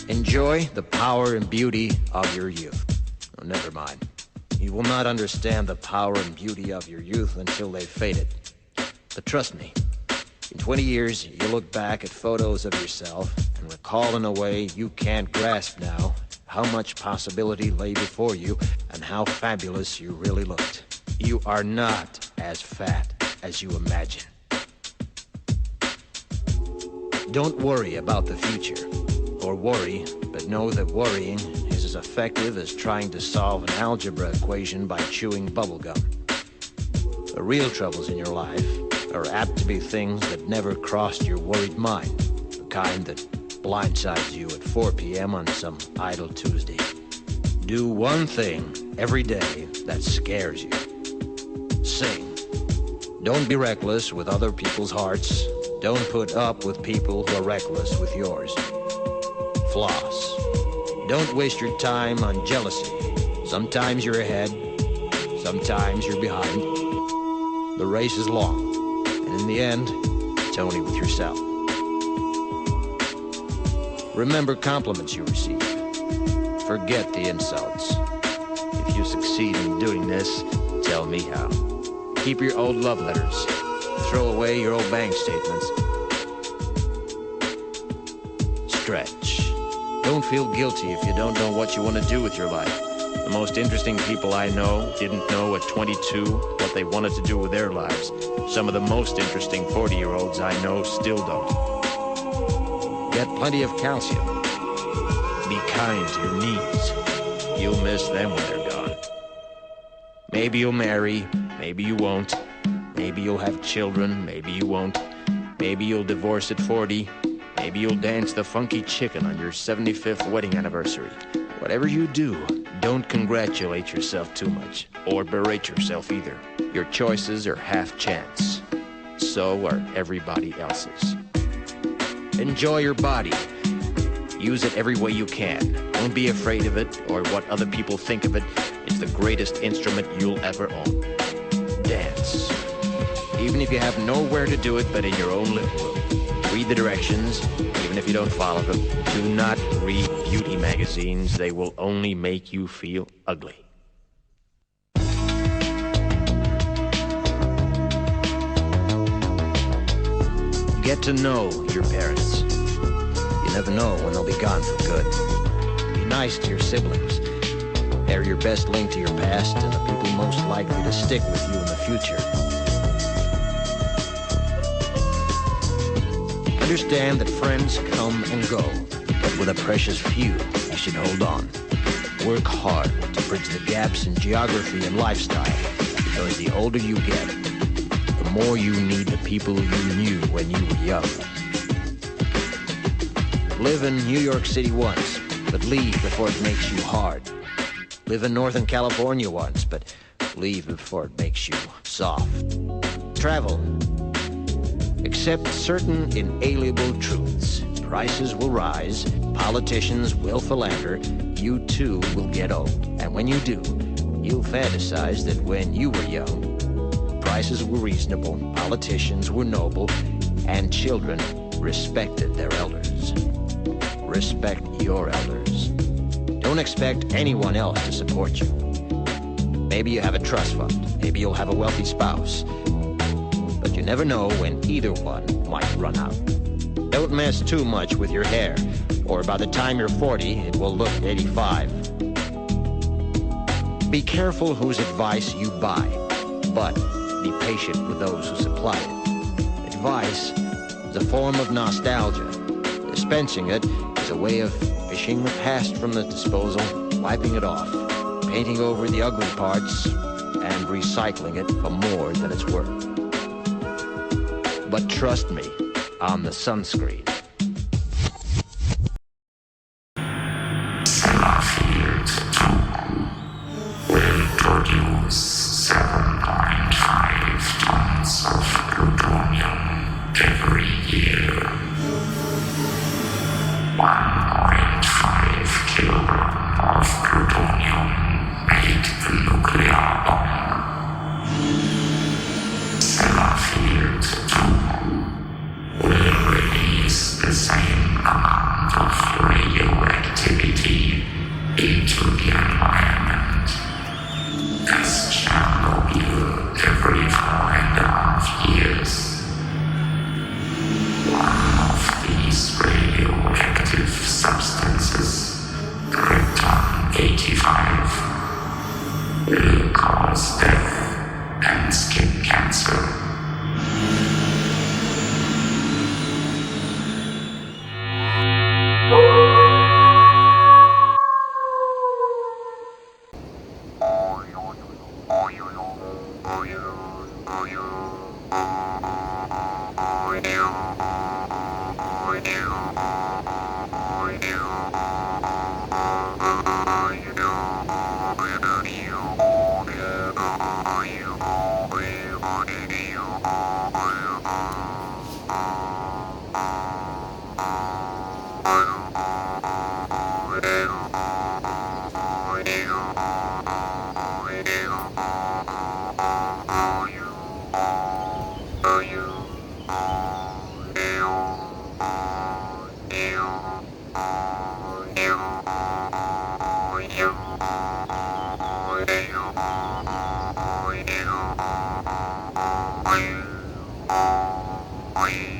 Enjoy the power and beauty of your youth. Oh, never mind. You will not understand the power and beauty of your youth until they've faded. But trust me, in 20 years, you'll look back at photos of yourself and recall in a way you can't grasp now how much possibility lay before you and how fabulous you really looked. You are not as fat as you imagine. Don't worry about the future. Or worry, but know that worrying is as effective as trying to solve an algebra equation by chewing bubblegum. The real troubles in your life are apt to be things that never crossed your worried mind, the kind that blindsides you at 4 p.m. on some idle Tuesday. Do one thing every day that scares you. Sing. Don't be reckless with other people's hearts. Don't put up with people who are reckless with yours. Floss. Don't waste your time on jealousy. Sometimes you're ahead, sometimes you're behind. The race is long, and in the end, it's only with yourself. Remember compliments you receive. Forget the insults. If you succeed in doing this, tell me how. Keep your old love letters. Throw away your old bank statements. Stretch. Don't feel guilty if you don't know what you want to do with your life. The most interesting people I know didn't know at 22 what they wanted to do with their lives. Some of the most interesting 40-year-olds I know still don't. Get plenty of calcium. Be kind to your knees. You'll miss them when they're gone. Maybe you'll marry, maybe you won't. Maybe you'll have children, maybe you won't. Maybe you'll divorce at 40. Maybe you'll dance the funky chicken on your 75th wedding anniversary. Whatever you do, don't congratulate yourself too much, or berate yourself either. Your choices are half chance. So are everybody else's. Enjoy your body. Use it every way you can. Don't be afraid of it or what other people think of it. It's the greatest instrument you'll ever own. Dance. Even if you have nowhere to do it but in your own living room. Read the directions, even if you don't follow them. Do not read beauty magazines. They will only make you feel ugly. Get to know your parents. You never know when they'll be gone for good. Be nice to your siblings. They're your best link to your past and the people most likely to stick with you in the future. Understand that friends come and go, but with a precious few, you should hold on. Work hard to bridge the gaps in geography and lifestyle, because the older you get, the more you need the people you knew when you were young. Live in New York City once, but leave before it makes you hard. Live in Northern California once, but leave before it makes you soft. Travel. Accept certain inalienable truths. Prices will rise, politicians will philander, you too will get old. And when you do, you'll fantasize that when you were young, prices were reasonable, politicians were noble, and children respected their elders. Respect your elders. Don't expect anyone else to support you. Maybe you have a trust fund, maybe you'll have a wealthy spouse. But you never know when either one might run out. Don't mess too much with your hair, or by the time you're 40, it will look 85. Be careful whose advice you buy, but be patient with those who supply it. Advice is a form of nostalgia. Dispensing it is a way of fishing the past from the disposal, wiping it off, painting over the ugly parts, and recycling it for more than it's worth. But trust me on the sunscreen. Sellafield 2 will produce 7.5 tons of plutonium every year. 1.5 kilograms of plutonium made the nuclear bomb. skin cancer. Bye.